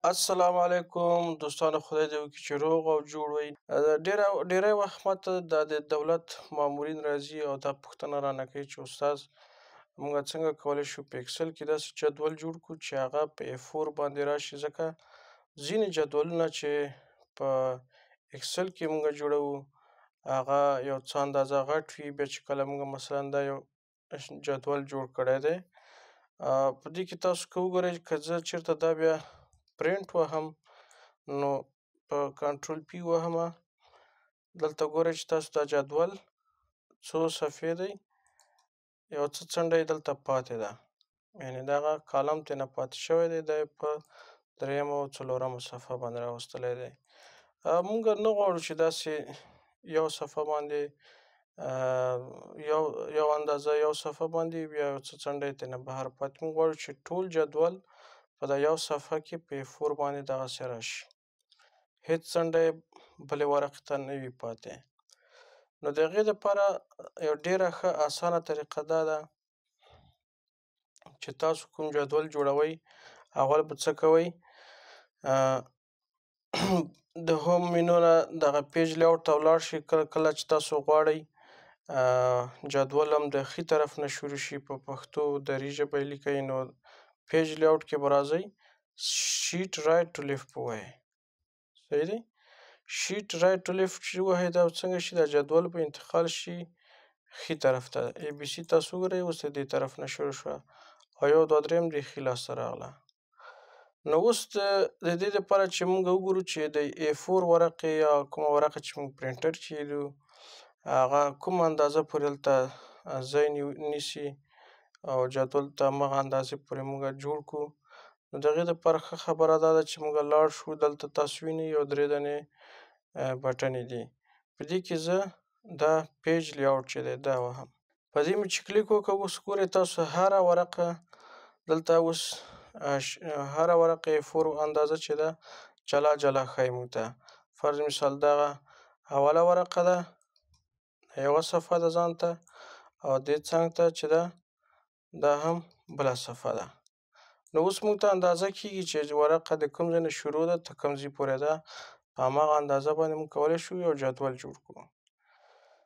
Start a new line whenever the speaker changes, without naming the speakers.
السلام علیکم دوستانو، خدای دې وکړي چې روغ او جوړ وئ. ډېری وخت ماته د دولت مامورین راځي او دا پوښتنه رانه کوي چې استاد موږ څنګه کولی شو په اکسل کې داسې جدول جوړ کړو چې هغه په A4 باندې راشي، ځکه ځینې جدولونه چې په اکسل کې موږ جوړوو هغه یو څه اندازه غټ وي. بیا چې کله موږ مثلا دا یو جدول جوړ کړی دی، په دې کې تاسو که وګورئ که زه چېرته دا بیا پرنټ وهم نو په کنټرول پی وهمه، دلته ګورئ چې تاسو دا جدول څو صفحې دی، یو څه څنډه یې دلته پاتې ده، یعنې دغه کالم ترېنه پاتې شوی دی، دا یې په درېیمه او څلورمه صفحه باندې راوستلی دی. موږ نه غواړو چې داسې یو صفحه باندې یو اندازه یو صفحه باندې بیا یو څه څنډه یې ترېنه بهر پاتې. موږ غواړو چې ټول جدول په دا یو صفحه کې په A4 باندې دغسې راشي، هېڅ څنډه یې بلې ورقې ته نه وي پاتې. نو د هغې دپاره یو ډېره ښه اسانه طریقه دا ده چې تاسو کوم جدول جوړوئ، اول به څه کوئ، د هوم مینو نه دغه پیج لیاوټ ته ولاړ شئ. کله چې تاسو غواړئ جدول هم د ښي طرف نه شروع شي، په پښتو دري ژبه یې لیکئ، نو پیج لیاوټ کې به راځئ، شیټ رایټ ټو لیفټ به ووهئ. صحیح دی؟ شیټ رایټ ټو لیفټ چې ووهئ دا به څنګه شي، دا جدول به انتقال شي ښي طرف ته. ABC تاسو وګورئ اوس د دې طرف نه شروع شوه او 1 2 3 د ښي لاسته راغله. نو اوس د دې دپاره چې موږ وګورو چې د A4 ورقې یا کومه ورقه چې موږ پرنټر چیرو هغه کومه اندازه پورې دلته ځای نیسي او جدول ته همغه اندازې پورې موږ جوړ کړو. نو د هغې دپاره ښه خبره دا ده چې موږ لاړ شو، دلته تاسو وینئ یو 3 دانې بټنې دي، په دې کې زه دا پیج لیاوټ چې دی دا وهم. په دې مې چې کلیک وکړه، اوس ګورئ تاسو هره ورقه دلته اوس هره ورقه A4 اندازه چې ده جلا جلا ښایي موږ ته. فرض مثال دغه اوله ورقه ده، یوه صفحه ده ځان ته، او دې څنګ ته چې ده دا هم بله صفحه ده. نو اوس موږ ته اندازه کېږي چې ورقه د کوم ځای نه شروع ده تر کوم ځای پورې ده، په همغه اندازه باندې موږ کولی شو یو جدول جوړ کړو.